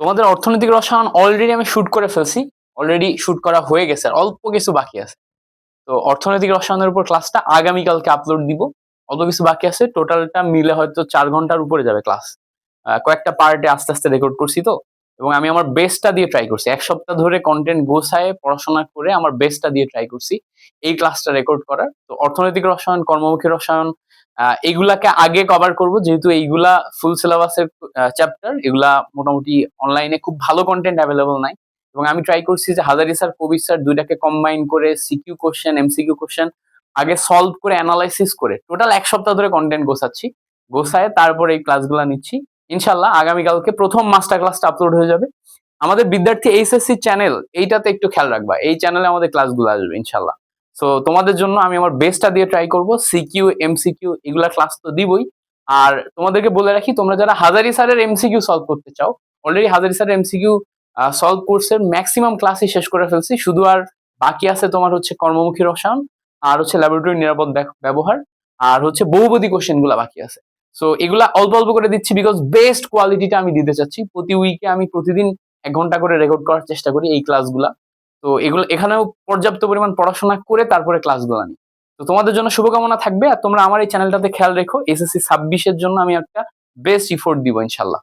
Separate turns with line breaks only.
তোমাদের অর্থনৈতিক রসায়ন অলরেডি আমি শুট করে ফেলছি। অলরেডি শুট করা হয়ে গেছে, আর অল্প কিছু বাকি আছে। তো অর্থনৈতিক রসায়নের উপর ক্লাসটা আগামীকালকে আপলোড দিব। অল্প কিছু বাকি আছে, টোটালটা মিলে হয়তো 4 ঘন্টার উপরে যাবে ক্লাস। কয়েকটা পার্টে আস্তে আস্তে রেকর্ড করছি তো, এবং আমি আমার বেস্টটা দিয়ে ট্রাই করছি। 1 সপ্তাহ ধরে কন্টেন্ট গোছায় পড়াশোনা করে আমার বেস্টটা দিয়ে ট্রাই করছি এই ক্লাসটা রেকর্ড করার। তো অর্থনৈতিক রসায়ন, কর্মমুখী রসায়ন, এগুলাকে আগে কভার করব, যেহেতু এইগুলা ফুল সিলেবাসের চ্যাপ্টার। এগুলা মোটামুটি অনলাইনে খুব ভালো কন্টেন্ট অ্যাভেলেবল নাই, এবং আমি ট্রাই করছি যে হাজারি স্যার, কবির স্যার দুইটাকে কম্বাইন করে সিকিউ কোশ্চেন, এমসিকিউ কোশ্চেন আগে সলভ করে অ্যানালাইসিস করে টোটাল 1 সপ্তাহ ধরে কন্টেন্ট গোছাচ্ছি। গোছায় তারপর এই ক্লাসগুলো নিচ্ছি। ইনশাল্লাহ আগামীকালকে প্রথম মাস্টার ক্লাসটা আপলোড হয়ে যাবে। আমাদের বিদ্যার্থী এইচএসসি চ্যানেল, এইটাতে একটু খেয়াল রাখবা, এই চ্যানেলে আমাদের ক্লাসগুলো আসবে ইনশাল্লাহ। সো তোমাদের জন্য আমি আমার বেস্টটা দিয়ে ট্রাই করব। সিকিউ, এমসিকিউ এগুলা ক্লাস তো দিবই। আর তোমাদেরকে বলে রাখি, তোমরা যারা হাজারি স্যারের এমসিকিউ সলভ করতে চাও, অলরেডি হাজারি স্যারের এমসিকিউ সলভ কোর্সের ম্যাক্সিমাম ক্লাসই শেষ করে ফেলছি। শুধু আর বাকি আছে তোমার হচ্ছে কর্মমুখী রসায়ন, আর হচ্ছে ল্যাবরেটরি নিরাপদ ব্যবহার, আর হচ্ছে বহুপদী কোশ্চেন গুলা বাকি আছে। সো এগুলা অল্প অল্প করে দিচ্ছি, বিকজ বেস্ট কোয়ালিটিটা আমি দিতে চাচ্ছি। প্রতি উইকে আমি প্রতিদিন 1 ঘন্টা করে রেকর্ড করার চেষ্টা করি এই ক্লাসগুলা। তো এগুলো এখানেও পর্যাপ্ত পরিমাণ পড়াশোনা করে তারপরে ক্লাসগুলো নিই। তো তোমাদের জন্য শুভকামনা থাকবে, আর তোমরা আমার এই চ্যানেলটাতে খেয়াল রেখো। এসএসসি 26-এর জন্য আমি একটা বেস্ট ইফোর্ট দিব ইনশাল্লাহ।